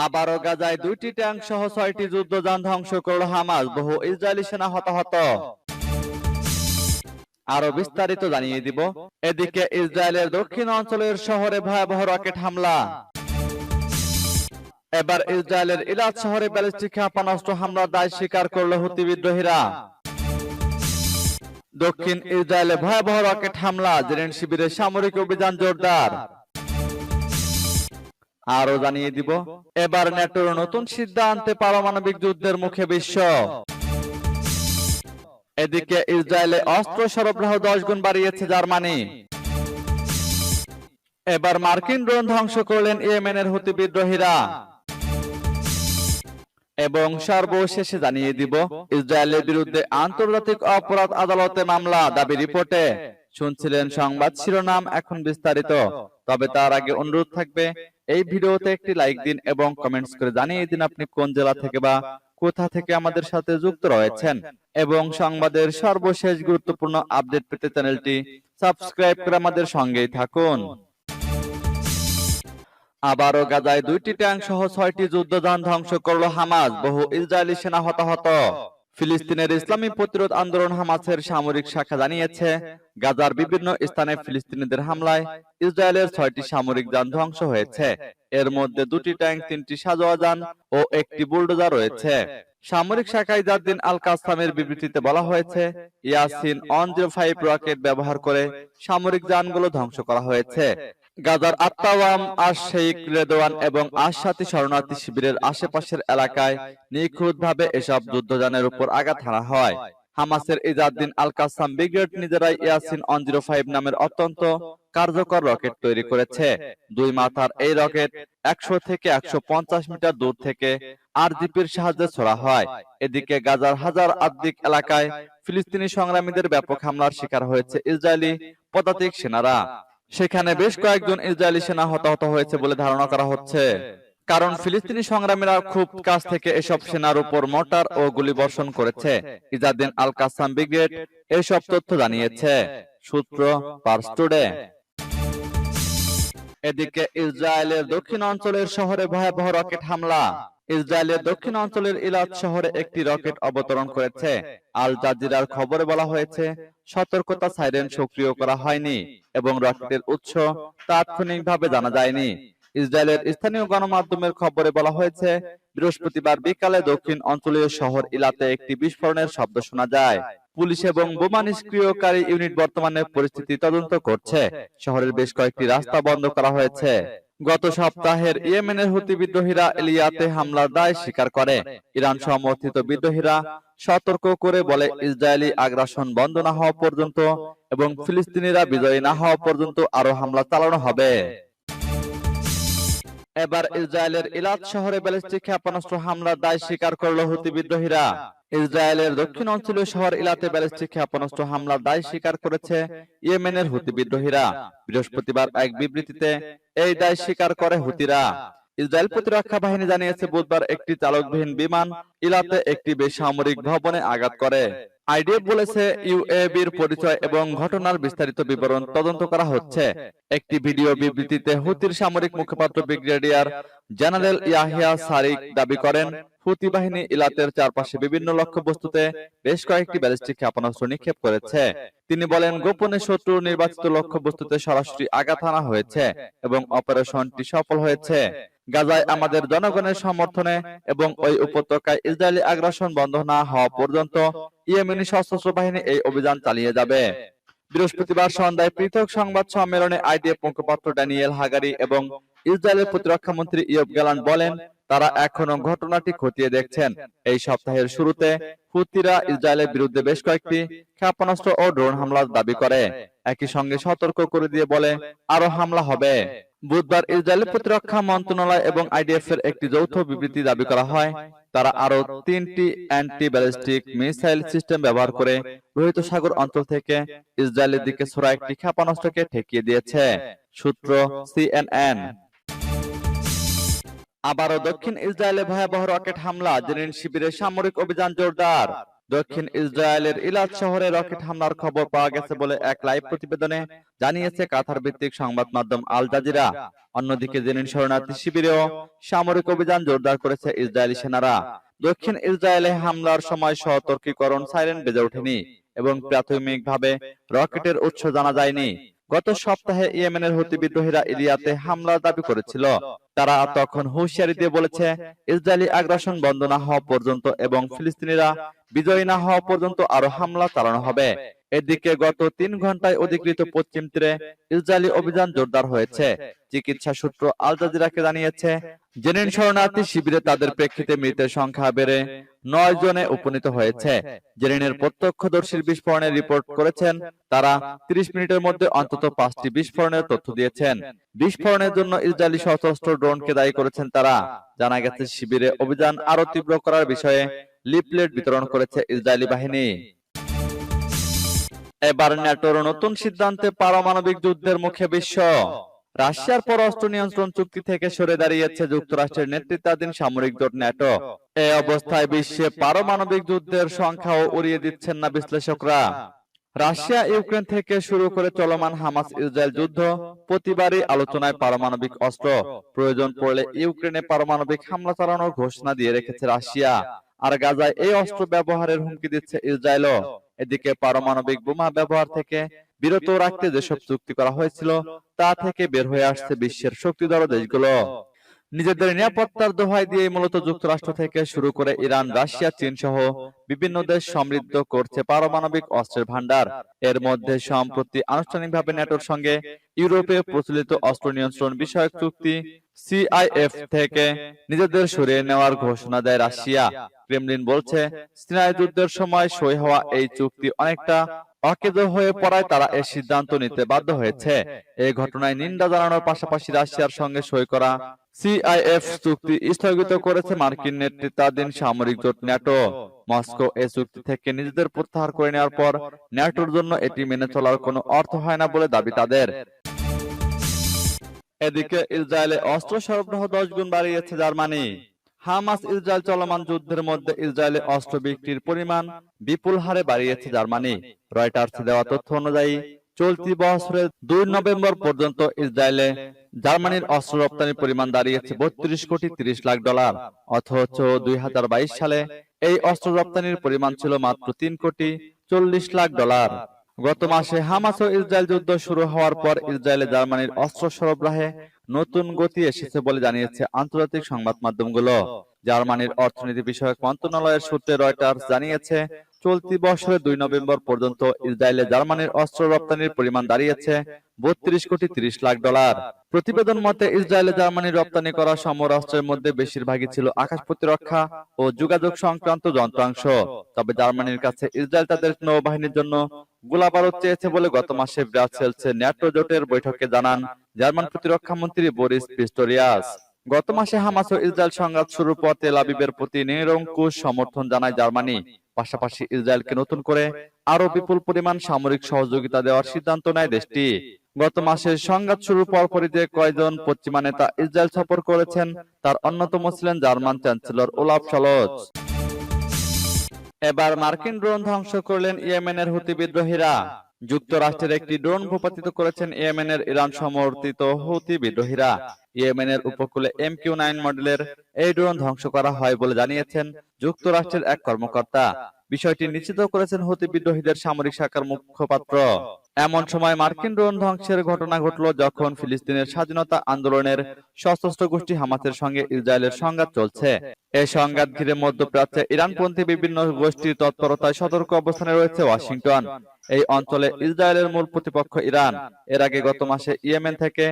আবারও গাজায় 2টি ট্যাঙ্ক সহ 6টি যুদ্ধযান ধ্বংস করল হামাস, বহু ইসরায়েলি সেনা হতাহত। আরো বিস্তারিত জানিয়ে দিব। এদিকে ইসরায়েলের দক্ষিণ অঞ্চলের শহরে ভয়াবহ রকেট হামলা। এবার ইসরায়েলের ইলাদ শহরে ব্যালিস্টিক ক্ষেপণাস্ত্র হামলার দায় স্বীকার করল হুতি বিদ্রোহীরা। দক্ষিণ ইসরায়েলে ভয়াবহ রকেট হামলা, জেরেন শিবিরের সামরিক অভিযান জোরদার। আরো জানিয়ে দিব, এবার ন্যাটোর নতুন সিদ্ধান্তে পারমাণবিক যুদ্ধের মুখে বিশ্ব। এদিকে ইসরায়েলে অস্ত্র সরবরাহ 10 গুণ বাড়িয়েছে জার্মানি। এবার মার্কিন ড্রোন ধ্বংস করলেন ইয়েমেনের হুতি বিদ্রোহীরা। এবং সর্বশেষে জানিয়ে দিব, ইসরায়েলের বিরুদ্ধে আন্তর্জাতিক অপরাধ আদালতে মামলা, দাবি রিপোর্টে। শুনছিলেন সংবাদ শিরোনাম, এখন বিস্তারিত। তবে তার আগে অনুরোধ থাকবে, এই ভিডিওতে একটি লাইক দিন এবং কমেন্টস করে জানিয়ে দিন আপনি কোন জেলা থেকে বা কোথা থেকে আমাদের সাথে যুক্ত রয়েছেন, এবং সংবাদের সর্বশেষ গুরুত্বপূর্ণ আপডেট পেতে চ্যানেলটি সাবস্ক্রাইব করে আমাদের সঙ্গেই থাকুন। আবারও গাজায় 2টি ট্যাঙ্ক সহ 6টি যুদ্ধযান ধ্বংস করল হামাস, বহু ইসরায়েলি সেনা হতাহত। ফিলিস্তিনের ইসলামী প্রতিরোধ আন্দোলন হামাসের সামরিক শাখা জানিয়েছে, গাজার বিভিন্ন স্থানে ফিলিস্তিনিদের হামলায় ইসরায়েলের 6টি সামরিক যান ধ্বংস হয়েছে। এর মধ্যে 2টি ট্যাঙ্ক, 3টি সাঁজোয়া যান ও একটি বুলডোজার রয়েছে। সামরিক শাখা ইজাদ্দিন আল কাসামের বিবৃতিতে বলা হয়েছে, ইয়াসিন 105 রকেট ব্যবহার করে সামরিক যানগুলো ধ্বংস করা হয়েছে। গাজার আত্তাওয়াম, আশ শেইখ রেদওয়ান এবং আশ-শাতি শরণার্থী শিবিরের আশেপাশের এলাকায় নিখুঁতভাবে এসব যুদ্ধযানের উপর আঘাত হানা হয়। হামাসের ইজাদ্দিন আল কাসাম ব্রিগেড নিজেরাই ইয়াসিন 105 নামের অত্যন্ত কার্যকর রকেট তৈরি করেছে। 2 মাথার এই রকেট 100 থেকে 150 মিটার দূর থেকে আরজিপির সাহায্যে ছোড়া হয়। এদিকে গাজার হাজার আদ্দিক এলাকায় ফিলিস্তিনি সংগ্রামীদের ব্যাপক হামলার শিকার হয়েছে ইসরায়েলি পদাতিক সেনারা। সেখানে বেশ কয়েকজন ইসরায়েলি সেনা হতাহত হয়েছে বলে ধারণা করা হচ্ছে, কারণ ফিলিস্তিনি সংগ্রামীরা খুব কাছ থেকে এসব সেনার উপর মোর্টার ও গুলি বর্ষণ করেছে। ইজাদ্দিন আল কাসাম ব্রিগেড এসব তথ্য জানিয়েছে, সূত্র পার্স টুডে। এদিকে ইসরায়েলের দক্ষিণ অঞ্চলের শহরে ভয়াবহ রকেট হামলা। ইসরায়েলের দক্ষিণ অঞ্চলের ইলাদ শহরে একটি রকেট অবতরণ করেছে। আল জাজিরার খবরে বলা হয়েছে, সতর্কতা সাইরেন সক্রিয় করা হয়নি এবং রকেটের উৎস তাৎক্ষণিকভাবে জানা যায়নি। ইসরায়েলের স্থানীয় গণমাধ্যমের খবরে বলা হয়েছে, বৃহস্পতিবার বিকালে দক্ষিণ অঞ্চলীয় শহর ইলাতে একটি বিস্ফোরণের শব্দ শোনা যায়। পুলিশ এবং বোমা নিষ্ক্রিয়কারী ইউনিট বর্তমানে পরিস্থিতি তদন্ত করছে। শহরের বেশ কয়েকটি রাস্তা বন্ধ করা হয়েছে। গত সপ্তাহের ইয়েমেনের হুতি বিদ্রোহীরা এলিয়াতে হামলার দায় স্বীকার করে। ইরান সমর্থিত বিদ্রোহীরা সতর্ক করে বলে, ইসরায়েলি আগ্রাসন বন্ধ না হওয়া পর্যন্ত এবং ফিলিস্তিনিরা বিজয়ী না হওয়া পর্যন্ত আরো হামলা চালানো হবে। এবার ইসরায়েলের ইলাদ শহরে ব্যালিস্টিক ক্ষেপণাস্ত্র হামলার দায় স্বীকার করল হুতি বিদ্রোহীরা। ইসরায়েলের দক্ষিণ অঞ্চলীয় শহর ইলাতে ব্যালিস্টিক ক্ষেপণাস্ত্র হামলার দায় স্বীকার করেছে ইয়েমেনের হুতি বিদ্রোহীরা। বৃহস্পতিবার এক বিবৃতিতে এই দায় স্বীকার করে হুতিরা। ইসরায়েল প্রতিরক্ষা বাহিনী জানিয়েছে, বুধবার একটি চালকবিহীন বিমান ইলাতে একটি বেসামরিক ভবনে আঘাত করে। আইডিএফ বলেছে, ইউএবির পরিচয় এবং ঘটনার বিস্তারিত বিবরণ তদন্ত করা হচ্ছে। একটি ভিডিও বিবৃতিতে হুতির সামরিক মুখপাত্র ব্রিগেডিয়ার জেনারেল ইয়াহিয়া সারিক দাবি করেন, হুতি বাহিনী ইলাতের চারপাশে বিভিন্ন লক্ষ্যবস্তুতে বেশ কয়েকটি ব্যালিস্টিক ক্ষেপণাস্ত্র নিক্ষেপ করেছে। তিনি বলেন, গোপনে শত্রুর নির্বাচিত লক্ষ্যবস্তুতে সরাসরি আঘাত হানা হয়েছে এবং অপারেশনটি সফল হয়েছে। গাজায় আমাদের জনগণের সমর্থনে এবং ওই উপত্যকায় ইসরায়েলি আগ্রাসন বন্ধ না হওয়া পর্যন্ত ইয়েমেনি সশস্ত্র বাহিনী এই অভিযান চালিয়ে যাবে। বৃহস্পতিবার সন্ধ্যায় পৃথক সংবাদ সম্মেলনে আইডিএফ মুখপাত্র ড্যানিয়েল হাগারি এবং ইসরায়েলের প্রতিরক্ষা মন্ত্রী ইয়োব গ্যালান্ট বলেন, তারা এখনো ঘটনাটি খতিয়ে দেখছেন। এই সপ্তাহের শুরুতে হুতিরা ইসরায়েলের বিরুদ্ধে বেশ কয়েকটি ক্ষেপণাস্ত্র ও ড্রোন হামলার দাবি করে, একই সঙ্গে সতর্ক করে দিয়ে বলে, আরো হামলা হবে। বুধবার ইসরায়েলের প্রতিরক্ষা মন্ত্রণালয় এবং আইডিএফ এর একটি যৌথ বিবৃতি দাবি করা হয়, তারা আরো 3টি অ্যান্টি ব্যালিস্টিক মিসাইল সিস্টেম ব্যবহার করে লোহিত সাগর অঞ্চল থেকে ইসরায়েলের দিকে ছোড়া একটি ক্ষেপণাস্ত্রকে ঠেকিয়ে দিয়েছে, সূত্র সিএনএন। আবারও দক্ষিণ ইসরায়েলে ভয়াবহ রকেট হামলা, জেনিন শিবিরের সামরিক অভিযান জোরদার। দক্ষিণ ইসরায়েলের ইলাত শহরে রকেট হামলার খবর পাওয়া গেছে বলে এক লাইভ প্রতিবেদনে জানিয়েছে কাতার ভিত্তিক সংবাদ মাধ্যম আল জাজিরা। অন্যদিকে জেনিন শরণার্থী শিবিরেও সামরিক অভিযান জোরদার করেছে ইসরায়েলি সেনারা। দক্ষিণ ইসরায়েলে হামলার সময় সতর্কীকরণ সাইরেন বেজে ওঠেনি এবং প্রাথমিকভাবে রকেটের উৎস জানা যায়নি। গত সপ্তাহে ইয়েমেনের হুতি বিদ্রোহীরা ইলিয়াতে হামলার দাবি করেছিল। তারা তখন হুঁশিয়ারি দিয়ে বলেছে, ইসরায়েলি আগ্রাসন বন্ধ না হওয়া পর্যন্ত এবং ফিলিস্তিনিরা বিজয়ী না হওয়া পর্যন্ত আরো হামলা চালানো হবে। এদিকে গত 3 ঘন্টায় অধিকৃত পশ্চিম তীরে ইসরায়েলি অভিযান জোরদার হয়েছে। চিকিৎসা সূত্র আল জাজিরাকে জানিয়েছে, জেনিন শরণার্থী শিবিরে তাদের প্রেক্ষিতে মৃতের সংখ্যা বেড়ে 9 জনে উপনীত হয়েছে। জেনিনের প্রত্যক্ষদর্শীর বিস্ফোরণের রিপোর্ট করেছেন, তারা 30 মিনিটের মধ্যে অন্তত 5টি বিস্ফোরণের তথ্য দিয়েছেন। বিস্ফোরণের জন্য ইসরায়েলি সশস্ত্র ড্রোনকে দায়ী করেছেন তারা। জানা গেছে, শিবিরে অভিযান আরো তীব্র করার বিষয়ে লিফলেট বিতরণ করেছে ইসরায়েলি বাহিনী। এবার ন্যাটোর নতুন সিদ্ধান্তে পারমাণবিক যুদ্ধের মুখে বিশ্ব। রাশিয়ার পররাষ্ট্র নিয়ন্ত্রণ চুক্তি থেকে সরে দাঁড়িয়েছে যুক্তরাষ্ট্রের নেতৃত্বাধীন সামরিক জোট ন্যাটো। এই অবস্থায় বিশ্বে পারমাণবিক যুদ্ধের সংখ্যাও উড়িয়ে দিচ্ছেন না বিশ্লেষকরা। রাশিয়া ইউক্রেন থেকে শুরু করে চলমান হামাস ইসরায়েল যুদ্ধ, প্রতিবারই আলোচনায় পারমাণবিক অস্ত্র। প্রয়োজন পড়লে ইউক্রেনে পারমাণবিক হামলা চালানোর ঘোষণা দিয়ে রেখেছে রাশিয়া, আর গাজায় এই অস্ত্র ব্যবহারের হুমকি দিচ্ছে ইসরায়েলও। এদিকে পারমাণবিক বোমা ব্যবহার থেকে বিরত রাখতে যেসব চুক্তি করা হয়েছিল তা থেকে বের হয়ে আসছে বিশ্বের শক্তিধর দেশগুলো। নিজেদের নিরাপত্তার দোহাই দিয়ে মূলত যুক্তরাষ্ট্র থেকে শুরু করে ইরান, রাশিয়া, চীন সহ বিভিন্ন দেশ সমৃদ্ধ করছে পারমাণবিক অস্ত্রের ভান্ডার। এর মধ্যে সম্প্রতি আনুষ্ঠানিকভাবে ন্যাটোর সঙ্গে ইউরোপে প্রচলিত অস্ত্র নিয়ন্ত্রণ বিষয়ক চুক্তি সিআইএফ থেকে নিজেদের সরিয়ে নেওয়ার ঘোষণা দেয় রাশিয়া। ক্রেমলিন বলছে, সিনাই যুদ্ধের সময় সই হওয়া এই চুক্তি অনেকটা অকেজো হয়ে পড়ায় তারা এর সিদ্ধান্ত নিতে বাধ্য হয়েছে। এই ঘটনায় নিন্দা জানানোর পাশাপাশি রাশিয়ার সঙ্গে সই করা সিআইএফ চুক্তি স্থগিত করেছে মার্কিন নেতৃত্বাধীন সামরিক জোট ন্যাটো। মস্কো এই চুক্তি থেকে নিজেদের প্রত্যাহার করে নেওয়ার পর ন্যাটোর জন্য এটি মেনে চলার কোনো অর্থ হয় না বলে দাবি তাদের। এদিকে ইসরায়েলে অস্ত্র সরবরাহ 10 গুণ বাড়িয়েছে জার্মানি। হামাস ইসরায়েল চলমান যুদ্ধের মধ্যে ইসরায়েলে অস্ত্র বিক্রির পরিমাণ বিপুল হারে বাড়িয়েছে জার্মানি। রয়টার্স দেওয়া তথ্য অনুযায়ী চলতি বছরের 2 নভেম্বর পর্যন্ত ইসরায়েলে জার্মানির অস্ত্র রপ্তানির পরিমাণ দাঁড়িয়েছে 32 কোটি 30 লাখ ডলার। অথচ 2022 সালে এই অস্ত্র রপ্তানির পরিমাণ ছিল মাত্র 3 কোটি 40 লাখ ডলার। গত মাসে হামাস ও ইসরায়েল যুদ্ধ শুরু হওয়ার পর ইসরায়েলে জার্মানির অস্ত্র সরবরাহে নতুন গতি এসেছে বলে জানিয়েছে আন্তর্জাতিক সংবাদ মাধ্যমগুলো। জার্মানির অর্থনীতি বিষয়ক মন্ত্রণালয়ের সূত্রে রয়টার্স জানিয়েছে, চলতি বছরের 2 নভেম্বর পর্যন্ত ইসরায়েলে জার্মানির অস্ত্র রপ্তানির পরিমাণ দাঁড়িয়েছে 32 কোটি 30 লাখ ডলার। প্রতিবেদন মতে, ইসরায়েলে জার্মানির রপ্তানি করা সমরাস্ত্রের মধ্যে বেশিরভাগই ছিল আকাশ প্রতিরক্ষা ও যোগাযোগ সংক্রান্ত যন্ত্রাংশ। তবে জার্মানির কাছে ইসরায়েল তাদের নৌবাহিনীর জন্য গোলাবারুদ চেয়েছে বলে গত মাসে ব্রাসেলসে ন্যাটো জোটের বৈঠকে জানান জার্মান প্রতিরক্ষা মন্ত্রী বরিস পিস্টোরিয়াস। গত মাসে হামাস ও ইসরায়েল সংঘাত শুরুর পর তেল আবিবের প্রতি নিরঙ্কুশ সমর্থন জানায় জার্মানি। পাশাপাশি ইসরায়েলকে নতুন করে আরো বিপুল পরিমাণ সামরিক সহযোগিতা দেওয়ার সিদ্ধান্ত নেয় দেশটি। গত মাসে সংঘাত শুরুর পরপরই যে কয়েকজন পশ্চিমা নেতা ইসরায়েল সফর করেছেন তার অন্যতম ছিলেন জার্মান চ্যান্সেলর ওলাফ শলজ। এবার মার্কিন ড্রোন ধ্বংস করলেন ইয়েমেনের হুতি বিদ্রোহীরা। যুক্তরাষ্ট্রের একটি ড্রোন ভূপাতিত করেছেন ইয়েমেনের ইরান সমর্থিত হুতি বিদ্রোহীরা। ইয়েমেনের উপকূলে MQ-9 মডেলের এই ড্রোন ধ্বংস করা হয় বলে জানিয়েছেন যুক্তরাষ্ট্রের এক কর্মকর্তা। বিষয়টি নিশ্চিত করেছেন হুতি বিদ্রোহীদের সামরিক শাখার মুখপাত্র। এমন সময় মার্কিন ড্রোন ধ্বংসের ঘটনা ঘটল যখন ফিলিস্তিনের স্বাধীনতা আন্দোলনের সশস্ত্র গোষ্ঠী হামাসের সঙ্গে ইসরায়েলের সংঘাত চলছে। এই সংঘাত ঘিরে মধ্যপ্রাচ্যে ইরানপন্থী বিভিন্ন গোষ্ঠীর তৎপরতায় সতর্ক অবস্থানে রয়েছে ওয়াশিংটন। এই অঞ্চলে ইসরায়েলের মূল প্রতিপক্ষ ইরান। এর আগে গত মাসে ইয়েমেন থেকে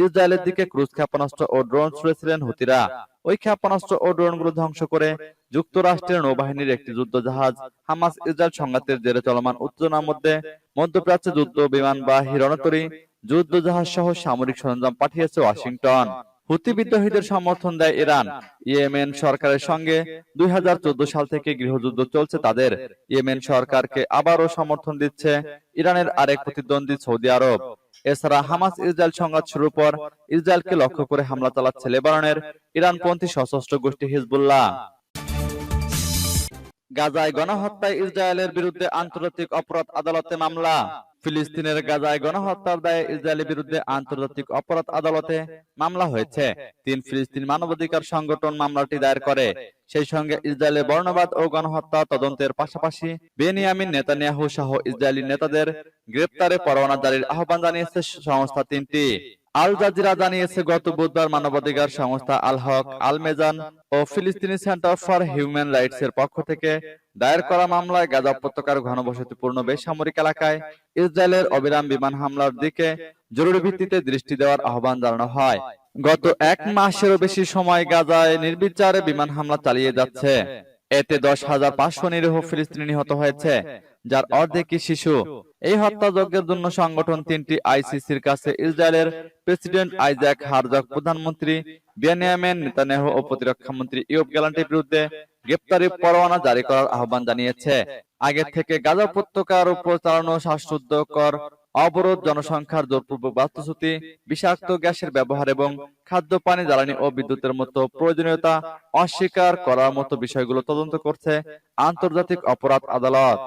ইসরায়েলের দিকে ক্রুজ ক্ষেপণাস্ত্র ও ড্রোন ছুড়েছিলেন হুতিরা। ওই ক্ষেপণাস্ত্র ও ড্রোনগুলো ধ্বংস করে যুক্তরাষ্ট্রের নৌবাহিনীর একটি যুদ্ধ জাহাজ হামাস ইসরায়েল সংঘাতের জেরে চলমান উত্তেজনার মধ্যে মধ্যপ্রাচ্যে যুদ্ধ বিমান বাহী রণতরী, যুদ্ধ জাহাজ সহ সামরিক সরঞ্জাম পাঠিয়েছে ওয়াশিংটন। হুতি বিদ্রোহীদের সমর্থন দেয় ইরান। ইয়েমেন সরকারের সঙ্গে 2014 সাল থেকে গৃহযুদ্ধ চলছে তাদের। ইয়েমেন সরকারকে আবারও সমর্থন দিচ্ছে ইরানের আরেক প্রতিদ্বন্দ্বী সৌদি আরব। এছাড়া হামাস ইসরায়েল সংঘাত শুরুর পর ইসরায়েলকে লক্ষ্য করে হামলা চালাচ্ছে লেবাননের ইরানপন্থী সশস্ত্র গোষ্ঠী হিজবুল্লাহ। গাজায় গণহত্যায় ইসরায়েলের বিরুদ্ধে আন্তর্জাতিক অপরাধ আদালতে মামলা। ফিলিস্তিনের গাজায় গণহত্যার দায়ে ইসরায়েলের বিরুদ্ধে আন্তর্জাতিক অপরাধ আদালতে মামলা হয়েছে। 3 ফিলিস্তিন মানবাধিকার সংগঠন মামলাটি দায়ের করে। সেই সঙ্গে ইসরায়েলের বর্ণবাদ ও গণহত্যা তদন্তের পাশাপাশি বেনিয়ামিন নেতানিয়াহু সহ ইসরায়েলি নেতাদের গ্রেপ্তারে পরোয়ানা জারির আহ্বান জানিয়েছে সংস্থা তিনটি। আল জাজিরা জানিয়েছে, গত বুধবার মানবাধিকার সংস্থা আল হক, আল মেজান ও ফিলিস্তিনি সেন্টার ফর হিউম্যান রাইটস এর পক্ষ থেকে দায়ের করা মামলায় গাজা উপত্যকার ঘনবসতিপূর্ণ বেসামরিক এলাকায় ইসরায়েলের অবিরাম বিমান হামলার দিকে জরুরি ভিত্তিতে দৃষ্টি দেওয়ার আহ্বান জানানো হয়। গত 1 মাসেরও বেশি সময় গাজায় নির্বিচারে বিমান হামলা চালিয়ে যাচ্ছে। এতে 10,500 নিরীহ ফিলিস্তিনি নিহত হয়েছে, যার অর্ধেকই শিশু। এই হত্যাযজ্ঞের জন্য সংগঠন তিনটি আইসিসির কাছে ইসরায়েলের প্রেসিডেন্ট আইজাক হারজগ, প্রধানমন্ত্রী বেনিয়ামিন নেতানিয়াহু ও প্রতিরক্ষা মন্ত্রী ইয়োব গ্যালান্টের বিরুদ্ধে গ্রেপ্তারি পরোয়ানা জারি করার আহ্বান জানিয়েছে। আগে থেকে গাজা উপত্যকার উপর চালানো শ্বাসরুদ্ধকর অবরোধ, জনসংখ্যার জোরপূর্বক বাস্তুচ্যুতি, বিষাক্ত গ্যাসের ব্যবহার এবং খাদ্য, পানি, জ্বালানি ও বিদ্যুতের মতো প্রয়োজনীয়তা অস্বীকার করার মতো বিষয়গুলো তদন্ত করছে আন্তর্জাতিক অপরাধ আদালত।